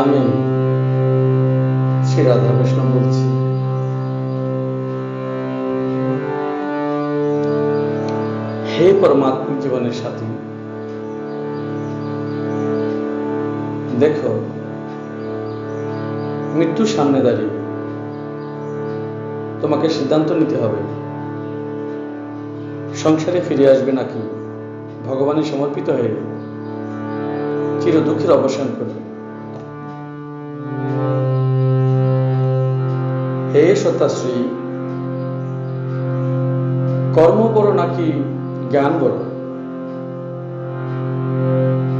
আমি শ্রী রাধা বৈষ্ণব বলছি। হে পরমাত্মিক জীবনের সাথী, দেখো মৃত্যুর সামনে দাঁড়িয়ে তোমাকে সিদ্ধান্ত নিতে হবে, সংসারে ফিরে আসবে নাকি ভগবানের সমর্পিত হয়ে চির দুঃখের অবসান করবে। হে সত্যাশ্রী, কর্ম বড় নাকি জ্ঞান বড়?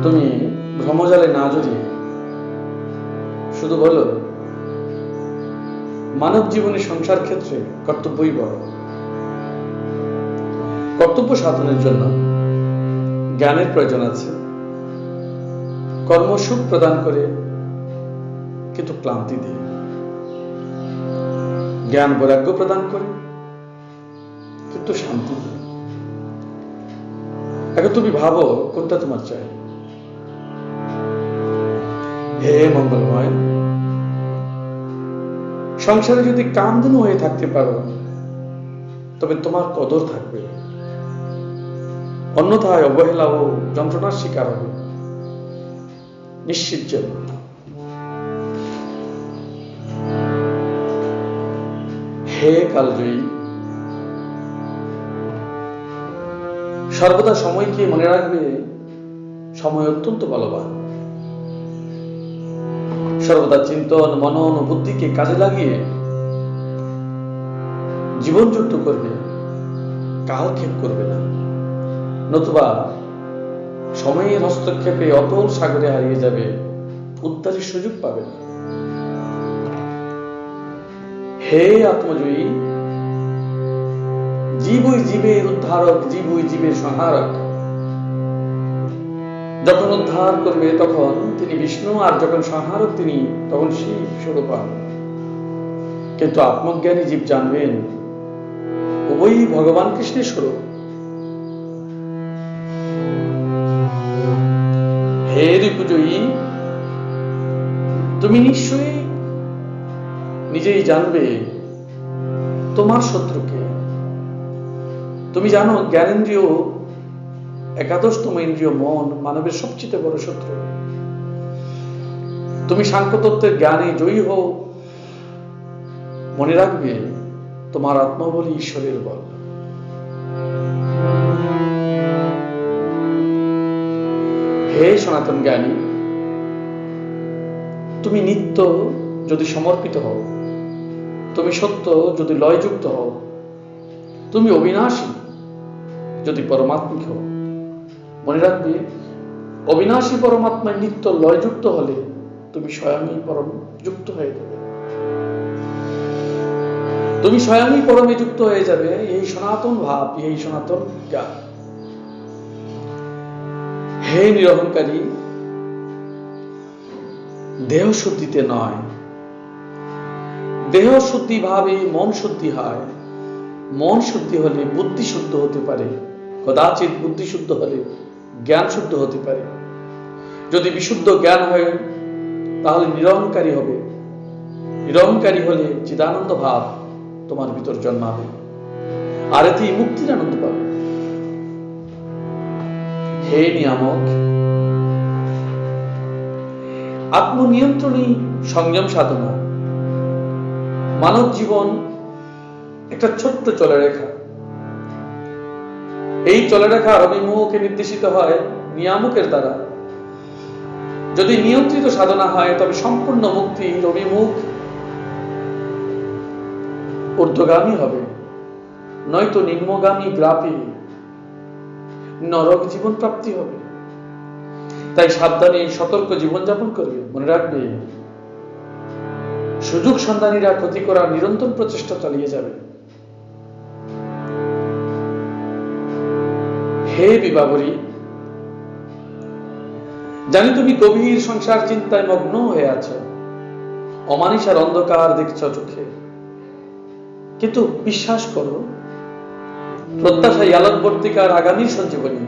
তুমি ভ্রমজালে না জড়িয়ে শুধু বলো, মানব জীবনে সংসার ক্ষেত্রে কর্তব্যই বড়। কর্তব্য সাধনের জন্য জ্ঞানের প্রয়োজন আছে। কর্ম সুখ প্রদান করে কিন্তু ক্লান্তি দেয়, জ্ঞান বৈরাগ্য প্রদান করে কিন্তু শান্তি দেয়। এখন তুমি ভাবো কোনটা তোমার চাই। হে মঙ্গলময়, সংসারে যদি কামধেনু হয়ে থাকতে পারো তবে তোমার কদর থাকবে, অন্যথায় অবহেলা ও যন্ত্রণার শিকার হবে নিশ্চিত জন্য। হে কালজয়ী, সর্বদা সময়কে মনে রাখবে সময় অত্যন্ত বলবান। সর্বদা চিন্তন মনন ও বুদ্ধিকে কাজে লাগিয়ে জীবন যুক্ত করবে, কালক্ষেপ করবে না, নতুবা সময়ের হস্তক্ষেপে অতল সাগরে হারিয়ে যাবে, উদ্ধারের সুযোগ পাবে না। হে আত্মজয়ী, জীবই জীবের উদ্ধারক, জীবই জীবের সংহারক। যখন উদ্ধার করবে তখন তিনি বিষ্ণু, আর যখন সংহারক তিনি তখন শিব স্বরূপ। কিন্তু আত্মজ্ঞানী জীব জানবেন উভয়ই ভগবান কৃষ্ণের স্বরূপ। হে রিপুজয়ী, তুমি নিশ্চয়ই নিজেই জানবে তোমার শত্রুকে। তুমি জানো জ্ঞানেন্দ্রিয়, একাদশতম ইন্দ্রিয় মন মানবের সবচেয়ে বড় শত্রু। তুমি সাংখ্যতত্ত্বের জ্ঞানে জয়ী হও, মনে রাখবে তোমার আত্মবলই ঈশ্বরের বল। হে সনাতন জ্ঞানী, তুমি নিত্য যদি সমর্পিত হও, তুমি সত্য যদি লয়যুক্ত হও, তুমি অবিনাশী যদি পরমাত্মিক হও, মনে রাখবে অবিনাশী পরমাত্মায় নিত্য লয়যুক্ত হলে তুমি স্বয়ংই পরম যুক্ত হয়ে যাবে। তুমি স্বয়ংই পরমে যুক্ত হয়ে যাবে। এই সনাতন ভাব, এই সনাতন জ্ঞান। হে নিরহংকারী, দেহ শুদ্ধিতে নয়, দেহ শুদ্ধি ভাবে মন শুদ্ধি হয়। মন শুদ্ধি হলে বুদ্ধি শুদ্ধ হতে পারে, কদাচিৎ বুদ্ধি শুদ্ধ হলে জ্ঞান শুদ্ধ হতে পারে। যদি বিশুদ্ধ জ্ঞান হয় তাহলে নিরহংকারী হবে। নিরহংকারী হলে চিদানন্দ ভাব তোমার ভিতর জন্মাবে, আর এতেই মুক্তির আনন্দ পাবে। হে নিয়ামক, আত্মনিয়ন্ত্রণই সংযম সাধনা। মানব জীবন একটা ছোট্ট চলরেখা। এই চলরেখার অভিমুখে নির্দেশিত হয় নিয়ামকের দ্বারা। যদি নিয়ন্ত্রিত সাধনা হয় তবে সম্পূর্ণ মুক্তির অভিমুখ ঊর্ধ্বগামী হবে, নয়তো নিম্নগামী গ্রাপে নরক জীবন প্রাপ্তি হবে। তাই সাবধানে সতর্ক জীবনযাপন করবে। মনে রাখবে সুযোগ সন্ধানীরা ক্ষতি করার নিরন্তর প্রচেষ্টা চালিয়ে যাবে। হে বিবাবরী, জানি তুমি গভীর সংসার চিন্তায় মগ্ন হয়ে আছো, অমানিসার অন্ধকার দেখছ চোখে, কিন্তু বিশ্বাস করো প্রত্যাশাই আলোকবর্তিকার আগামী সঞ্জীবনী।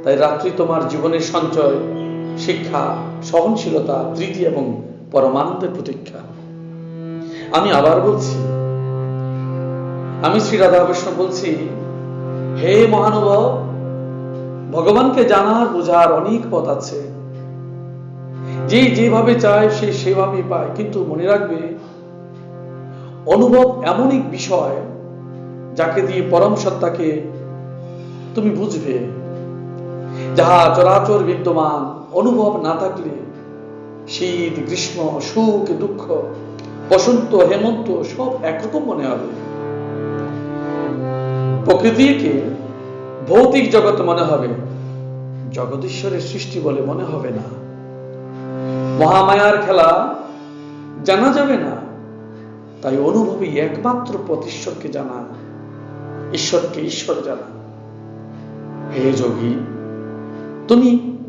তাই রাত্রি তোমার জীবনের সঞ্চয় শিক্ষা, সহনশীলতা, প্রীতি এবং পরমানন্দের প্রতীক্ষা। আমি আবার বলছি, আমি শ্রী রাধাকৃষ্ণ বলছি, হে মহানুভব, ভগবানকে জানার বোঝার অনেক পথ আছে। যে যেভাবে চায় সে সেভাবে পায়, কিন্তু মনে রাখবে অনুভব এমন এক বিষয় যাকে দিয়ে পরম সত্তাকে তুমি বুঝবে। যাহা চরাচর বিদ্যমান, অনুভব না থাকলে শীত, গ্রীষ্ম, সুখ, দুঃখ, বসন্ত, হেমন্ত সব একরকম মনে হবে। প্রকৃতিকে ভৌতিক জগৎ মনে হবে, জগদীশ্বরের সৃষ্টি বলে মনে হবে না। মহামায়ার খেলা জানা যাবে না। তাই অনুভবী একমাত্র পথ ঈশ্বরকে জানা, ঈশ্বরকে ঈশ্বর জানা। হে যোগী, তুমি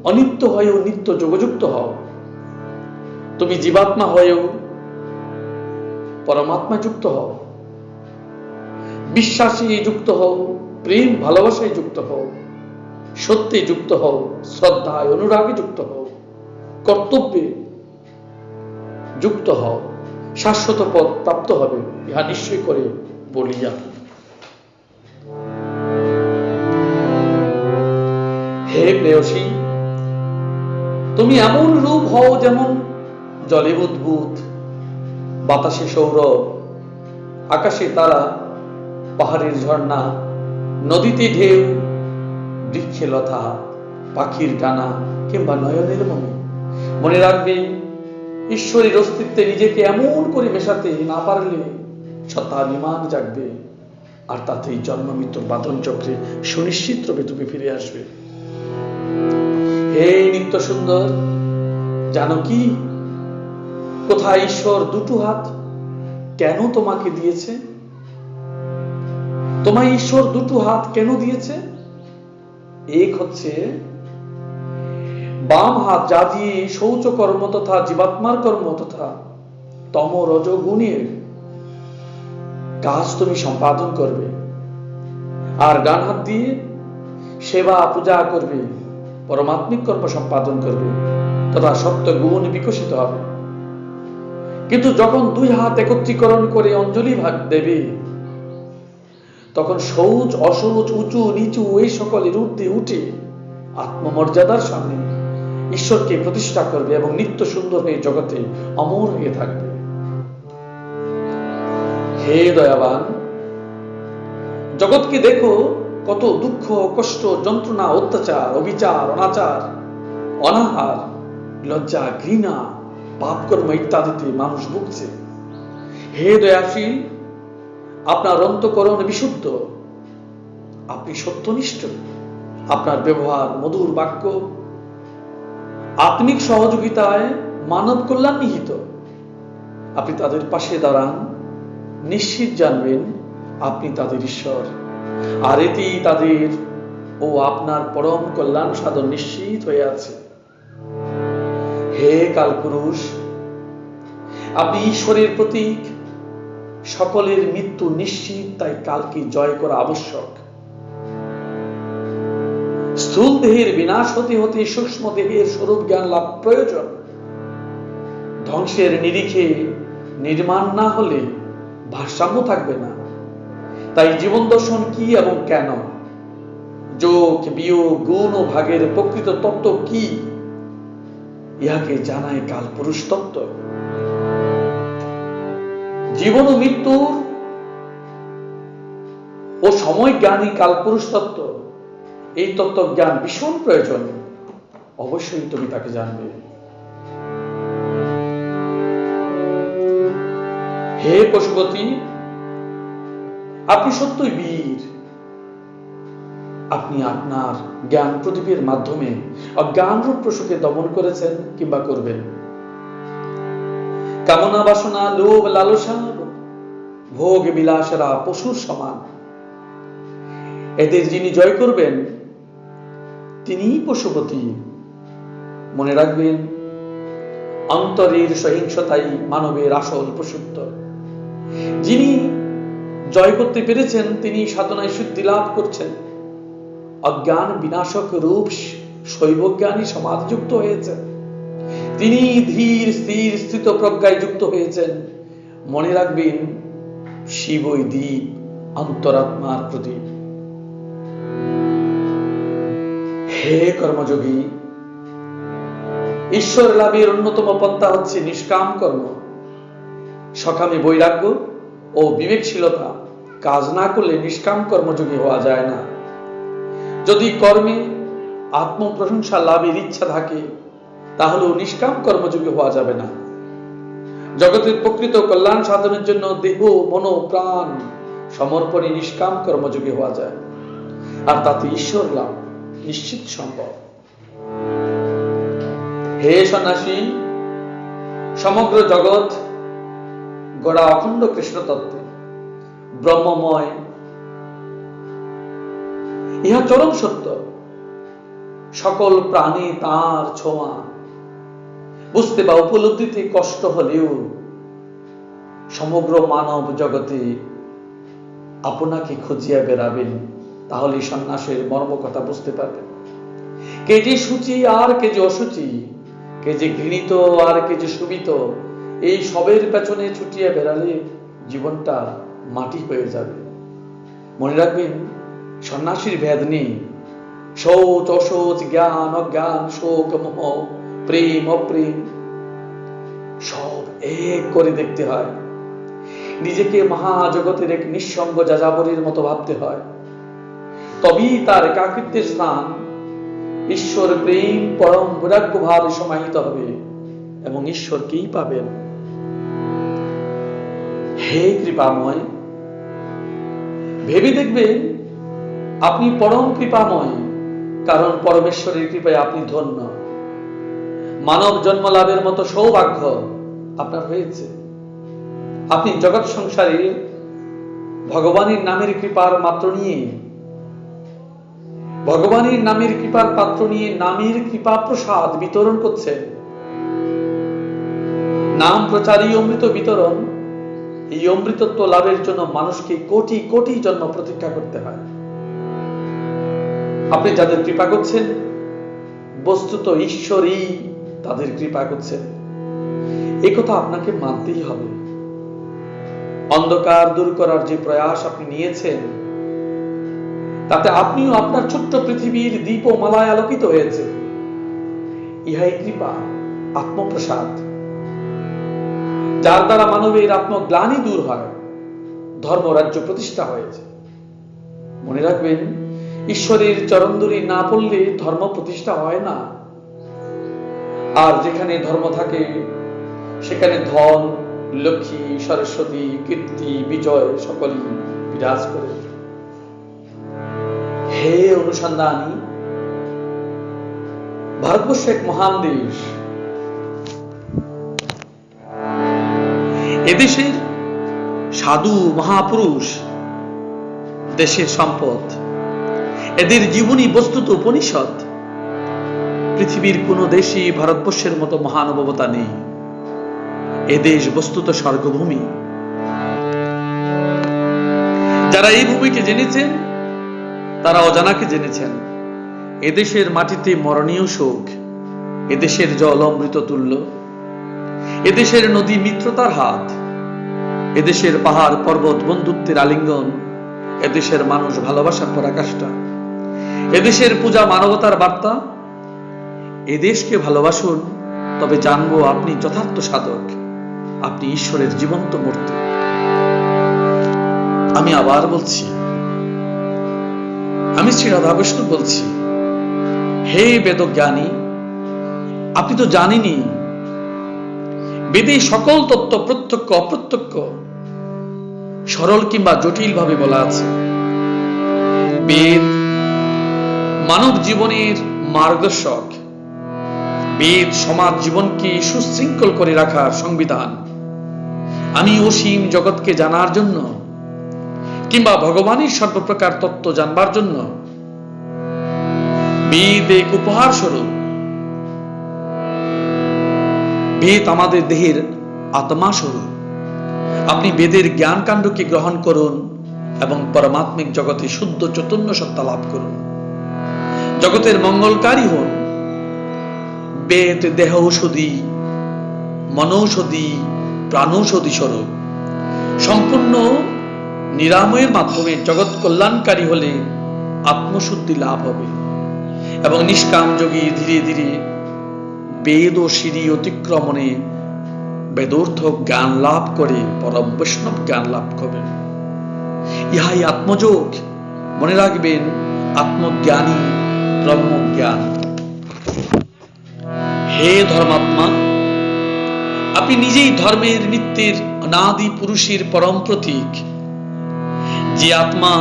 অনিত্য হয়েও নিত্য যোগযুক্ত হও। তুমি জীবাত্মা হয়েও পরমাত্মা যুক্ত হও। বিশ্বাসে যুক্ত হও, প্রেম ভালোবাসায় যুক্ত হও, সত্যে যুক্ত হও, শ্রদ্ধায় অনুরাগে যুক্ত হও, কর্তব্যে যুক্ত হও। শাশ্বত পদ প্রাপ্ত হবে, ইহা নিশ্চয় করে বলিয়া। হে প্রেয়সী, তুমি এমন রূপ হও যেমন জলে বুদ্বুদ, বাতাসে সৌরভ, আকাশে তারা, পাহাড়ের ঝর্ণা, নদীতে ঢেউ, বৃক্ষে লতা, পাখির ডানা কিংবা নয়নের মনে। মনে রাখবে, ঈশ্বরের অস্তিত্বে নিজেকে এমন করে মেশাতে না পারলে সত্তাভিমান জাগবে, আর তাতেই জন্ম মৃত্যুর বাঁধন চক্রে সুনিশ্চিত রূপে তুমি ফিরে আসবে। হে নিত্য সুন্দর, জানো কি কোথায় ঈশ্বর দুটো হাত কেন তোমাকে দিয়েছে? তোমায় ঈশ্বর দুটো হাত কেন দিয়েছে? এক হচ্ছে বাম হাত, যা দিয়ে শৌচ কর্ম তথা জীবাত্মার কর্ম তথা তম রজ গুণের কাজ তুমি সম্পাদন করবে, আর ডান হাত দিয়ে সেবা পূজা করবে, পরমাত্মিক কর্ম সম্পাদন করবে তথা সত্য গুণ বিকশিত হবে। কিন্তু যখন দুই হাত একত্রীকরণ করে অঞ্জলি ভাগ দেবে, তখন শৌচ, অশৌচ, উঁচু নিচু এই সকলের ঊর্ধ্বে উঠে আত্মমর্যাদার সামনে ঈশ্বরকে প্রতিষ্ঠা করবে এবং নিত্য সুন্দর হয়ে জগতে অমর হয়ে থাকবে। হে দয়াবান, জগৎকে দেখো, কত দুঃখ, কষ্ট, যন্ত্রণা, অত্যাচার, অবিচার, অনাচার, অনাহার, লজ্জা, ঘৃণা, পাপকর্ম ইত্যাদিতে মানুষ ভুগছে। হে দয়াশীল, আপনার অন্তঃকরণ বিশুদ্ধ, আপনি সত্যনিষ্ঠ, আপনার ব্যবহার মধুর বাক্য, আত্মিক সহযোগিতায় মানব কল্যাণ নিহিত। আপনি তাদের পাশে দাঁড়ান, নিশ্চিত জানবেন আপনি তাদের ঈশ্বর, আর এতেই তাদের ও আপনার পরম কল্যাণ সাধন নিশ্চিত হয়ে আছে। হে কালপুরুষ, আপনি ঈশ্বরের প্রতীক, সকলের মৃত্যু নিশ্চিত, তাই কালকে জয় করা আবশ্যক। স্থূল দেহের বিনাশ হতে হতে সূক্ষ্ম দেহের স্বরূপ জ্ঞান লাভ প্রয়োজন। ধ্বংসের নিরিখে নির্মাণ না হলে ভারসাম্য থাকবে না। তাই জীবন দর্শন কি এবং কেন, যোগ, বিয়োগ, গুণ ও ভাগের প্রকৃত তত্ত্ব কি, ইহাকে জানায় কালপুরুষ তত্ত্ব। জীবন ও মৃত্যুর ও সময় জ্ঞানী কালপুরুষ তত্ত্ব, এই তত্ত্ব জ্ঞান ভীষণ প্রয়োজন। অবশ্যই তুমি তাকে জানবে। হে পশুপতি, আপনি সত্যই বীর। আপনি আপনার জ্ঞান প্রদীপের মাধ্যমে অজ্ঞানরূপ পশুকে দমন করেছেন কিংবা করবেন। কামনা, বাসনা, লোভ, লালসা, ভোগ বিলাসেরা পশুর সমান। এদের যিনি জয় করবেন তিনিই পশুপতি। মনে রাখবেন, অন্তরের সহিংসতাই মানবের আসল পশুত্ব। যিনি জয় করতে পেরেছেন তিনি সাধনায় সিদ্ধি লাভ করছেন। অজ্ঞান বিনাশক রূপ শৈবজ্ঞানী সমাধিযুক্ত হয়েছে। তিনি ধীর স্থির স্থিত প্রজ্ঞায় যুক্ত হয়েছেন। মনে রাখবেন, শিবই দ্বীপ, অন্তরাত্মার প্রতীক। হে কর্মযোগী, ঈশ্বর লাভের অন্যতম পন্থা হচ্ছে নিষ্কাম কর্ম। সকামে বৈরাগ্য ও বিবেকশীলতা কাজ না করলে নিষ্কাম কর্মযোগী হওয়া যায় না। যদি কর্মে আত্মপ্রশংসা লাভের ইচ্ছা থাকে, তাহলেও নিষ্কাম কর্মযোগী হওয়া যাবে না। জগতের প্রকৃত কল্যাণ সাধনের জন্য দেহ, মন, প্রাণ সমর্পণে নিষ্কাম কর্মযোগী হওয়া যায়, আর তাতে ঈশ্বর লাভ নিশ্চিত সম্ভব। হে সন্ন্যাসী, সমগ্র জগৎ গড়া অখণ্ড কৃষ্ণ তত্ত্বে, ব্রহ্মময়। ইহা চরম সত্য। সকল প্রাণী তার ছোঁয়া। বুঝতে বা উপলব্ধিতে কষ্ট হলেও সমগ্র মানব জগতে আপনাকে খুঁজিয়া বেড়াবেন, তাহলে সন্ন্যাসের মর্ম কথা বুঝতে পারবেন। কে যে সূচি আর কে যে অসুচি, কে যে ঘৃণিত আর কে যে সুবিত, এই সবের পেছনে ছুটিয়া বেড়ালে জীবনটা মাটি হয়ে যাবে। মনে রাখবেন, সন্ন্যাসীর ভেদ নেই। শৌচ, অশৌচ, জ্ঞান, অজ্ঞান, শোক, মোহ, প্রেম, অপ্রেম সব এক করে দেখতে হয়। নিজেকে মহাজগতের এক নিঃসঙ্গ যাযাবরের মতো ভাবতে হয়। তবেই তার একাকিত্বের স্থান ঈশ্বর প্রেম পরম বৈরাগ্য ভাবে সমাহিত হবে এবং ঈশ্বরকেই পাবেন। হে কৃপাময়, ভেবে দেখবেন আপনি পরম কৃপাময়, কারণ পরমেশ্বরের কৃপায় আপনি ধন্য। মানব জন্ম লাভের মতো সৌভাগ্য আপনার হয়েছে। আপনি জগৎ সংসারে ভগবানের নামের কৃপার মাত্র নিয়ে, ভগবানের নামের কৃপার পাত্র নিয়ে নামের কৃপা প্রসাদ বিতরণ করছেন। নাম প্রচারী অমৃত বিতরণ। এই অমৃতত্ব লাভের জন্য মানুষকে কোটি কোটি জন্ম প্রতীক্ষা করতে হয়। আপনি যাদের কৃপা করছেন, বস্তুত ঈশ্বরই তাদের কৃপা করছেন। এই কথা আপনাকে মানতেই হবে। অন্ধকার দূর করার যে প্রয়াস আপনি নিয়েছেন, তাতে আপনিও আপনার ছোট্ট পৃথিবীর দীপ ও মালায় আলোকিত হয়েছে। ইহাই কৃপা, আত্মপ্রসাদ, যার দ্বারা মানবের আত্মগ্লানি দূর হয়, ধর্মরাজ্য প্রতিষ্ঠা হয়েছে। মনে রাখবেন, ঈশ্বরের চরণধুলি না পড়লে ধর্ম প্রতিষ্ঠা হয় না। আর যেখানে ধর্ম থাকে, সেখানে ধন, লক্ষ্মী, সরস্বতী, কীর্তি, বিজয় সকলই বিরাজ করে। হে অনুসন্ধানী, ভারতবর্ষ এক মহান দেশ। এদেশের সাধু মহাপুরুষ দেশের সম্পদ। এদের জীবনী বস্তুত উপনিষদ। পৃথিবীর কোন দেশে ভারতবর্ষের মতো মহানুভবতা নেই। এদেশ বস্তুত স্বর্গভূমি। যারা এই ভূমিকে জেনেছেন, তারা অজানাকে জেনেছেন। এদেশের মাটিতে মরণীয় শোক, এদেশের জল অমৃত তুল্য, এদেশের নদী মিত্রতার হাত, এদেশের পাহাড় পর্বত বন্ধুত্বের আলিঙ্গন, এদেশের মানুষ ভালোবাসার পরাকাষ্ঠা, এদেশের পূজা মানবতার বার্তা। এদেশকে ভালোবাসুন, তবে জানবো আপনি যথার্থ সাধক, আপনি ঈশ্বরের জীবন্ত মূর্তি। আমি আবার বলছি, আমি শ্রী রাধা বৈষ্ণব বলছি, হে বেদজ্ঞানী, আপনি তো জানেনই বেদে সকল তত্ত্ব প্রত্যক্ষ অপ্রত্যক্ষ, সরল কিংবা জটিল ভাবে বলা আছে। বেদ মানব জীবনের মার্গদর্শক। বেদ সমাজ জীবনকে সুশৃঙ্খল করে রাখার সংবিধান। আমি অসীম জগৎকে জানার জন্য কিংবা ভগবানের সর্বপ্রকার তত্ত্ব জানবার জন্য বেদ এক উপহার স্বরূপ। বেদ আমাদের দেহের আত্মা স্বরূপ। আপনি বেদের জ্ঞান কাণ্ডকে গ্রহণ করুন এবং পরমাত্মিক জগতে শুদ্ধ চৈতন্য সত্তা লাভ করুন। জগতের মঙ্গলকারী হন। বেদ দেহ ঔষধি, মনৌষধি প্রাণৌষধি স্বরূপ। সম্পূর্ণ নিরাময়ের মাধ্যমে জগৎ কল্যাণকারী হলে আত্মশুদ্ধি লাভ হবে এবং নিষ্কাম যোগী ধীরে ধীরে বেদ ও সিঁড়ি অতিক্রমণে বেদর্থ জ্ঞান লাভ করে পরম বৈষ্ণব জ্ঞান লাভ করবেন। ইহাই আত্মযোগ। মনে রাখবেন, আত্মজ্ঞানী ব্রহ্মজ্ঞান। হে ধর্মাত্মা, আপনি নিজেই ধর্মের নিত্যের অনাদি পুরুষের পরম প্রতীক। যে আত্মা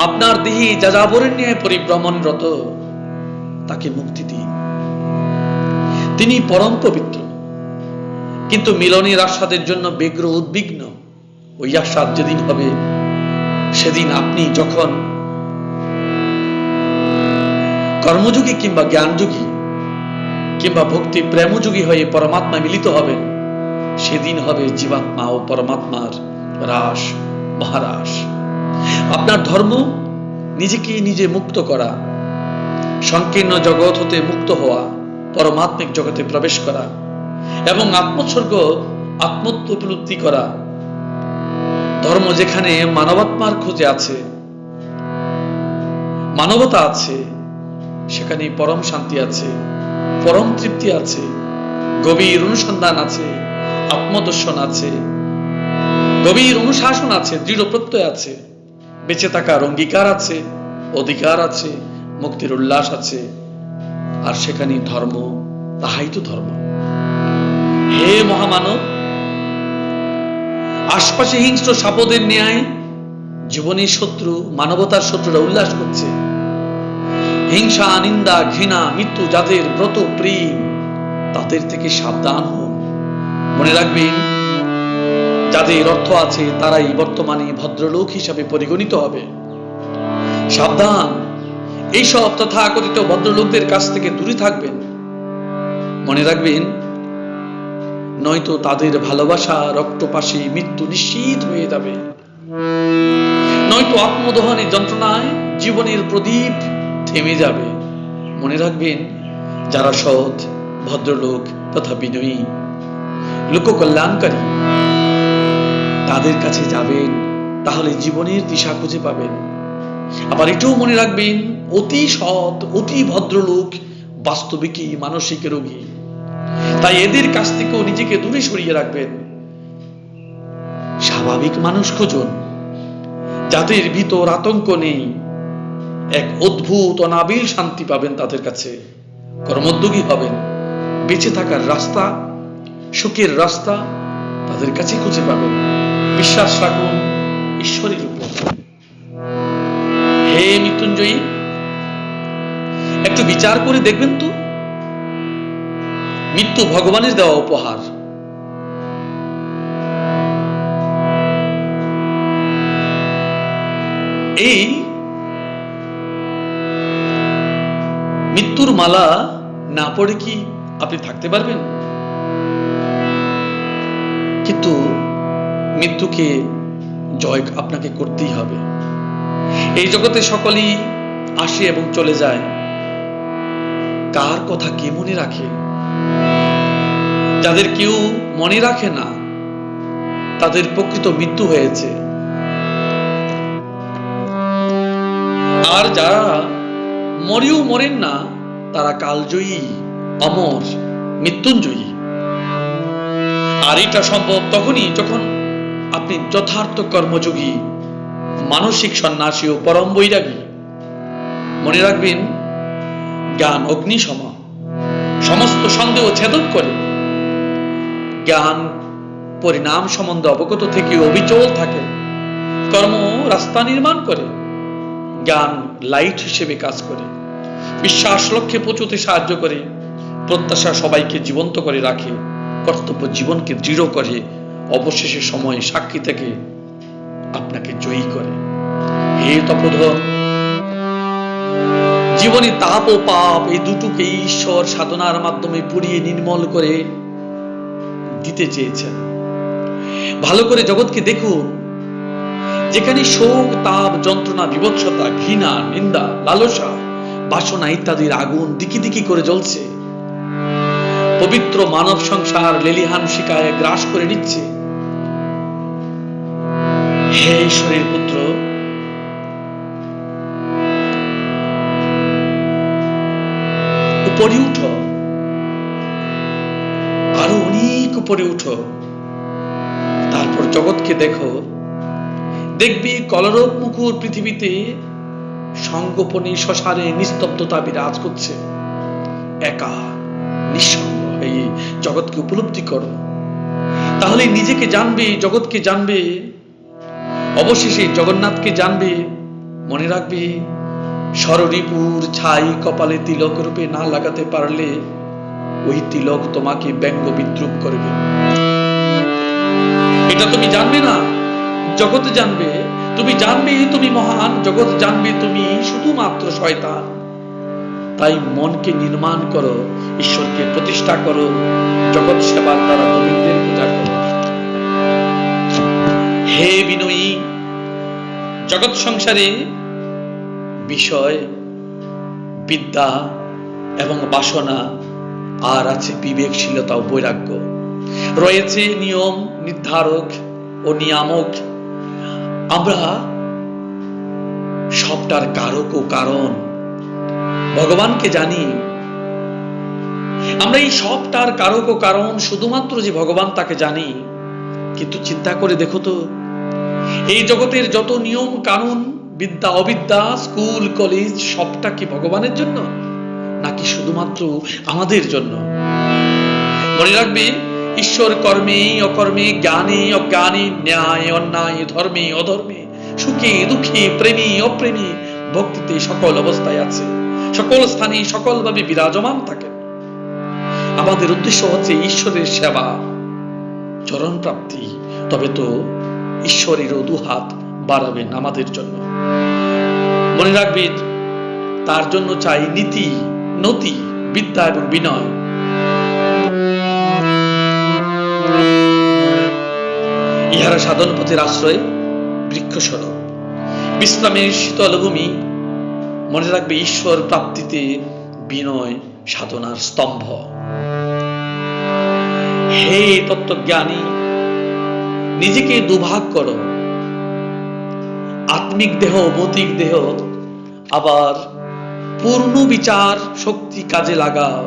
আপনার দেহে যাযাবরের ন্যায় পরিভ্রমণরত, তাকে মুক্তি দিন। তিনি পরম পবিত্র, কিন্তু মিলনের আস্বাদের জন্য ব্যগ্র উদ্বিগ্ন। ওই আস্বাদ যেদিন হবে, সেদিন আপনি যখন কর্মযোগী কিংবা জ্ঞানযোগী কিংবা ভক্তি প্রেমযোগী হয়ে পরমাত্মা মিলিত হবেন, সেদিন হবে জীবাত্মা ও পরমাত্মার রাস মহারাস। আপনার ধর্ম নিজেকে নিজে মুক্ত করা, সংকীর্ণ জগৎ হতে মুক্ত হওয়া, পরমাত্মিক জগতে প্রবেশ করা এবং আত্মোৎসর্গ আত্মত্ব উপলব্ধি করা। ধর্ম যেখানে মানবাত্মার খোঁজে আছে, মানবতা আছে, সেখানে পরম শান্তি আছে, পরম তৃপ্তি আছে, গভীর অনুসন্ধান আছে, আত্মদর্শন আছে, গভীর অনুশাসন আছে, দৃঢ় প্রত্যয় আছে, বেঁচে থাকার অঙ্গীকার আছে, অধিকার আছে, মুক্তির উল্লাস আছে। আর সেখানে ধর্ম, তাহাই তো ধর্ম। হে মহামানব, আশপাশে হিংস্র সাপদের ন্যায় জীবনের শত্রু, মানবতার শত্রুরা উল্লাস করছে। হিংসা, নিন্দা, ঘৃণা, মৃত্যু যাদের ব্রত প্রেম, তাদের থেকে সাবধান হন। মনে রাখবেন, যাদের অর্থ আছে তারাই বর্তমানে ভদ্রলোক হিসাবে পরিগণিত হবে। সাবধান, এইসব তথাকথিত ভদ্রলোকদের কাছ থেকে দূরে থাকবেন। মনে রাখবেন, নয়তো তাদের ভালোবাসা রক্তপাশে মৃত্যু নিশ্চিত হয়ে যাবে, নয়তো আত্মদহনের যন্ত্রণায় জীবনের প্রদীপ থেমে যাবে। মনে রাখবেন, যারা সৎ, ভদ্রলোক তথা বিনয়ী, লোককল্যাণকারী, তাদের কাছে যাবেন, তাহলে জীবনের দিশা খুঁজে পাবেন। আবার এটাও মনে রাখবেন, অতি সৎ, অতি ভদ্রলোক বাস্তবিকই মানসিক রোগী। তাই এদের কাছ থেকেও নিজেকে দূরে সরিয়ে রাখবেন। স্বাভাবিক মানুষ খুঁজুন, যাদের ভিতর আতঙ্ক নেই। এক অদ্ভুত অনাবিল শান্তি পাবেন তাদের কাছে। কর্মোদ্যোগী হবেন, বেঁচে থাকার রাস্তা, সুখের রাস্তা তাদের কাছে খুঁজে পাবেন। বিশ্বাস রাখুন ঈশ্বরের উপর। হে মৃত্যুঞ্জয়ী, একটু বিচার করে দেখবেন তো, মৃত্যু ভগবানের দেওয়া উপহার। এই মৃত্যুর মালা না পড়ে কি আপনি থাকতে পারবেন? কিন্তু মৃত্যুকে জয় আপনাকে করতেই হবে। এই জগতে সকলেই আসে এবং চলে যায়, কার কথা কে মনে রাখে? যাদের কেউ মনে রাখে না, তাদের প্রকৃত মৃত্যু হয়েছে। আর যারা মরেও মরেন না, তারা কালজয়ী, অমর, মৃত্যুঞ্জয়ী। আর এটা সম্ভব তখনই যখন আপনি যথার্থ কর্মযোগী, মানসিক সন্ন্যাসী ও পরম বৈরাগী। মনে রাখবেন, জ্ঞান অগ্নি সম, সমস্ত সন্দেহ ছেদন করে। জ্ঞান পরিণাম সম্বন্ধে অবগত থেকে অবিচল থাকে। কর্ম রাস্তা নির্মাণ করে। জ্ঞান লাইট হিসেবে কাজ করে। বিশ্বাস লক্ষ্যে পৌঁছতে সাহায্য করে। প্রত্যাশা সবাইকে জীবন্ত করে রাখে। কর্তব্য জীবনকে দৃঢ় করে। অবশেষে সময় সাক্ষী থেকে আপনাকে জয়ী করে। হে তপোধর, জীবনে তাপ ও পাপ এই দুটোকে ঈশ্বর সাধনার মাধ্যমে পুড়িয়ে নির্মল করে দিতে চেয়েছেন। ভালো করে জগৎকে দেখুন, যেখানে শোক, তাপ, যন্ত্রণা, বিভৎসতা, ঘৃণা, নিন্দা, লালসা, বাসনা ইত্যাদির আগুন দিকি দিকি করে জ্বলছে। পবিত্র মানব সংসার লেলিহান শিকায় গ্রাস করে নিচ্ছে। হে ঈশ্বরের পুত্র, উপরে উঠো, আরো অনেক উপরে উঠো। তারপর জগৎকে দেখো, দেখবি কলরব মুখর পৃথিবীতে সংগোপনে শশারে নিস্তব্ধতা বিরাজ করছে। একা নিঃসঙ্গ হয়ে জগৎকে উপলব্ধি করো, তাহলে নিজেকে জানবে, জগৎকে জানবে, অবশেষে জগন্নাথকে জানবে। মনে রাখবে, সররিপুর ছাই কপালে তিলক রূপে না লাগাতে পারলে ওই তিলক তোমাকে ব্যঙ্গ বিদ্রুপ করবে। এটা তুমি জানবে না, জগৎ জানবে। তুমি জানবে তুমি মহান, জগৎ জানবে তুমি শুধুমাত্র শয়তান। তাই মনকে নির্মাণ করো, ঈশ্বরকে প্রতিষ্ঠা করো, জগৎ সেবার দ্বারা গোবিন্দের পূজা করো। হে বিনয়ী, জগৎ সংসারে বিষয়, বিদ্যা এবং বাসনা, আর আছে বিবেকশীলতা ও বৈরাগ্য, রয়েছে নিয়ম নির্ধারক ও নিয়ামক। আমরা সবটার কারক ও কারণ ভগবানকে জানি। আমরা এই সবটার কারক ও কারণ শুধুমাত্র যে ভগবান তাকে জানি। কিন্তু চিন্তা করে দেখো তো, এই জগতের যত নিয়ম কানুন, বিদ্যা অবিদ্যা, স্কুল কলেজ, সবটা কি ভগবানের জন্য নাকি শুধুমাত্র আমাদের জন্য? মনে রাখবে, ঈশ্বর কর্মে অকর্মে, জ্ঞানে অজ্ঞানে, ন্যায় অন্যায়, ধর্মে অধর্মে, সুখে দুঃখে, প্রেমে অপ্রেমে, ভক্তিতে সকল অবস্থায় আছে, সকল স্থানে সকলভাবে বিরাজমান থাকেন। আমাদের উদ্দেশ্য হচ্ছে ঈশ্বরের সেবা, চরণ প্রাপ্তি। তবে তো ঈশ্বরের দুহাত বাড়াবেন আমাদের জন্য। মনে রাখবে, তার জন্য চাই নীতি, নতি, বিদ্যা এবং বিনয়। ইহারা সাধন পথের আশ্রয়, বৃক্ষস্বরূপ, বিশ্রামের শীতল ভূমি। মনে রাখবে, ঈশ্বর প্রাপ্তিতে বিনয় সাধনার স্তম্ভ। হে তত্ত্বজ্ঞানী, নিজেকে দুভাগ করো, আত্মিক দেহ, ভৌতিক দেহ। আবার পূর্ণ বিচার শক্তি কাজে লাগাও।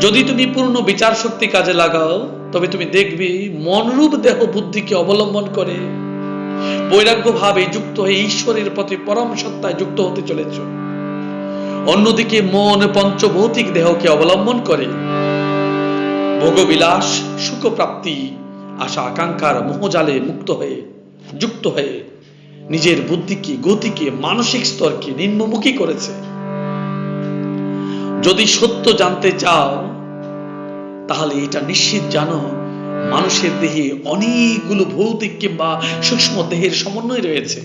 যদি তুমি পূর্ণ বিচার শক্তি কাজে লাগাও, তবে তুমি দেখবে মনরূপ দেহ বুদ্ধিকে অবলম্বন করে বৈরাগ্য ভাবে যুক্ত হয়ে ঈশ্বরের পথে পরম সত্তায় যুক্ত হতে চলেছ। অন্যদিকে মন পঞ্চভৌতিক দেহকে অবলম্বন করে ভোগবিলাস, সুখপ্রাপ্তি, আশা আকাঙ্ক্ষার মোহজালে মুক্ত হয়ে যুক্ত হয়ে নিজের বুদ্ধিকে, গতিকে, মানসিক স্তরকে নিম্নমুখী করেছে। যদি সত্য জানতে চাও, তাহলে এটা নিশ্চিত জানো, মানুষের দেহে অনেকগুলো ভৌতিক কিংবা সূক্ষ্ম দেহের সমন্বয় রয়েছে।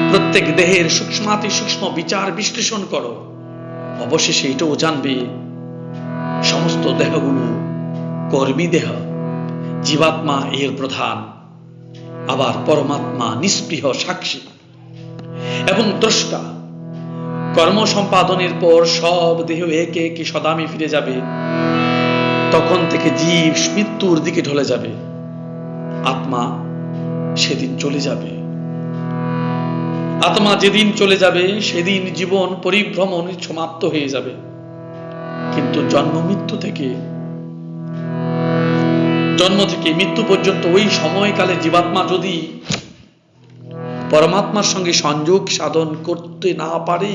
প্রত্যেক দেহের সূক্ষ্মাতি সূক্ষ্ম বিচার বিশ্লেষণ করো। অবশেষে এটাও জানবে, সমস্ত দেহগুলো কর্মী দেহ, জীবাত্মা এর প্রধান, আবার পরমাত্মা নিষ্পৃহ সাক্ষী এবং দ্রষ্টা। কর্ম সম্পাদনের পর সব দেহ একে একে সদামে ফিরে যাবে। তখন থেকে জীব মৃত্যুর দিকে ঢলে যাবে, আত্মা সেদিন চলে যাবে। আত্মা যেদিন চলে যাবে, সেদিন জীবন পরিভ্রমণ সমাপ্ত হয়ে যাবে। কিন্তু জন্ম থেকে মৃত্যু পর্যন্ত ওই সময়কালে জীবাত্মা যদি পরমাত্মার সঙ্গে সংযোগ সাধন করতে না পারে,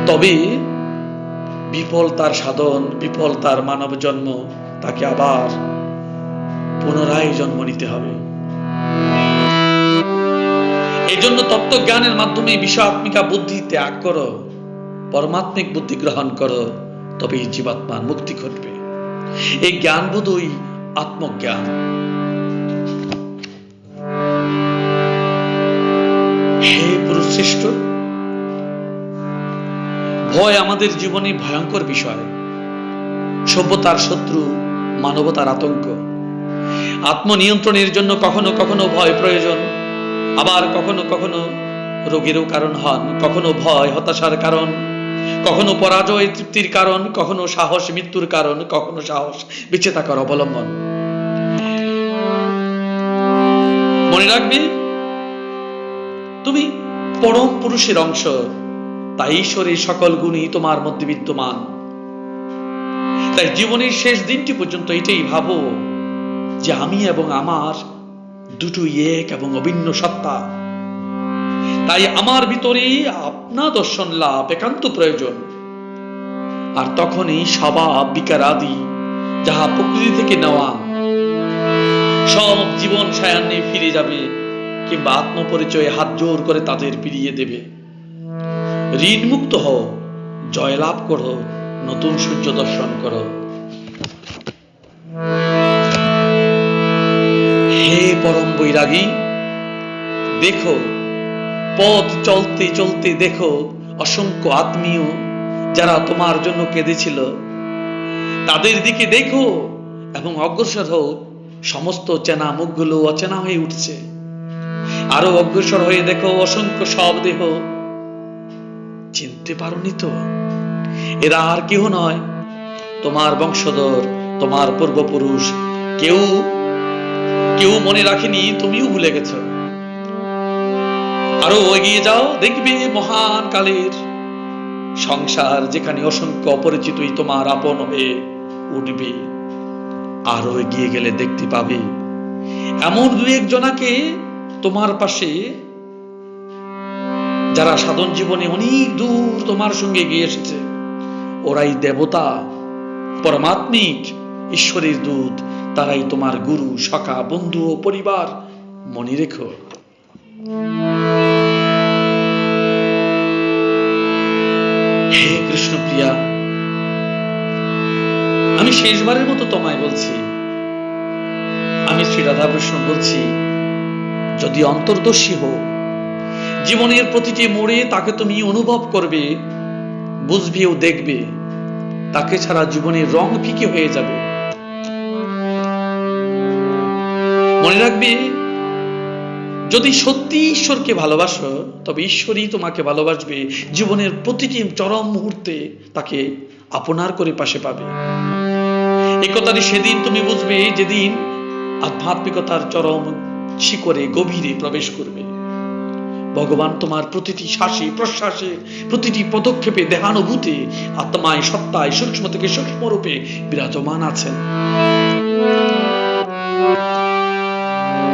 তবে বিফল তার সাধন, বিফল তার মানব জন্ম। তাকে আবার পুনরায় জন্ম নিতে হবে। এই জন্য তত্ত্বজ্ঞানের মাধ্যমে বিষয়াত্মিকা বুদ্ধি ত্যাগ করো, পরমাত্মিক বুদ্ধি গ্রহণ করো, তবে এই জীবাত্মার মুক্তি ঘটবে। এই জ্ঞান বোধই আত্মজ্ঞান। হে পুরুষ শ্রেষ্ঠ, ভয় আমাদের জীবনে ভয়ঙ্কর বিষয়, সভ্যতার শত্রু, মানবতার আতঙ্ক। আত্মনিয়ন্ত্রণের জন্য কখনো কখনো ভয় প্রয়োজন, আবার কখনো কখনো রোগেরও কারণ হন, কখনো ভয় হতাশার কারণ, কখনো পরাজয় তৃপ্তির কারণ, কখনো সাহস মৃত্যুর কারণ, কখনো সাহস বেঁচে থাকার অবলম্বন। মনে রাখবে তুমি পরম পুরুষের অংশ, তাই ঈশ্বরের সকল গুণই তোমার মধ্যে বিদ্যমান। তাই জীবনের শেষ দিনটি পর্যন্ত এটাই ভাবো যে আমি এবং আমার দুটোই এক এবং অভিন্ন সত্তা। তাই আমার ভিতরে আপনা দর্শন লাভ একান্ত প্রয়োজন। আর তখনই স্বভাব বিকার আদি যাহা প্রকৃতি থেকে নেওয়া সব জীবন সায়ান্নে ফিরে যাবে, কিংবা আত্মপরিচয়ে হাত জোর করে তাদের ফিরিয়ে দেবে। ঋণ মুক্ত হও, জয়লাভ করো, নতুন সূর্য দর্শন করো। হে পরম বৈরাগী, দেখো পথ চলতে চলতে দেখো অসংখ্য আত্মীয় যারা তোমার জন্য কেঁদেছিল, তাদের দিকে দেখো এবং অগ্রসর হও। সমস্ত চেনা মুখগুলো অচেনা হয়ে উঠছে। আরো অগ্রসর হয়ে দেখো অসংখ্য সব দেহ। চিনতে পারোনি তো? এরা আর কেউ নয়, তোমার বংশধর, তোমার পূর্বপুরুষ। কেউ কেউ মনে রাখেনি, তুমিও ভুলে গেছো। আরো এগিয়ে যাও, দেখবে মহান কালের সংসার, যেখানে অসংখ্য অপরিচিতই তোমার আপন হয়ে উঠবে। আরো এগিয়ে গেলে দেখতে পাবে এমন দু একজনাকে তোমার পাশে, যারা সাধন জীবনে অনেক দূর তোমার সঙ্গে গিয়ে এসেছে। ওরাই দেবতা, পরমাত্মিক, ঈশ্বরের দূত। তারাই তোমার গুরু, সখা, বন্ধু ও পরিবার। মনে রেখো। হে কৃষ্ণপ্রিয়া, আমি শেষবারের মতো তোমায় বলছি, আমি শ্রী রাধাকৃষ্ণ বলছি, যদি অন্তর্দর্শী হও, জীবনের প্রতিটি মোড়ে তাকে তুমি অনুভব করবে, বুঝবে ও দেখবে। তাকে ছাড়া জীবনের রং ফিকে হয়ে যাবে। মনে রাখবে, যদি সত্যি ঈশ্বরকে ভালোবাসো, তবে ঈশ্বরই তোমাকে ভালোবাসবে। জীবনের প্রতিটি চরম মুহূর্তে তাকে আপনার করে পাশে পাবে। এই কথাটি সেদিন তুমি বুঝবে, যেদিন আধ্যাত্মিকতার চরম শিখরে গভীরে প্রবেশ করবে। ভগবান তোমার প্রতিটি শ্বাসে প্রশ্বাসে, প্রতিটি পদক্ষেপে, দেহানুভূতি, আত্মায় সত্তায় সূক্ষ্ম থেকে সূক্ষ্ম রূপে বিরাজমান আছেন।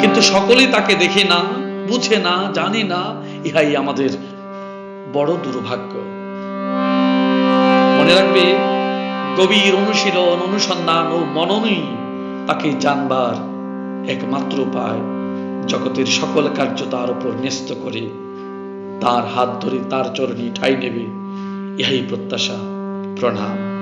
কিন্তু সকলেই তাকে দেখে না, বুঝে না, জানে না। ইহাই আমাদের বড় দুর্ভাগ্য। মনে রাখবে, গভীর অনুশীলন, অনুসন্ধান ও মননই তাকে জানবার একমাত্র উপায়। জগতের সকল কার্য তার উপর ন্যস্ত করে তার হাত ধরে তার চরণে ঠাঁই নেবে, ইহাই প্রত্যাশা। প্রণাম।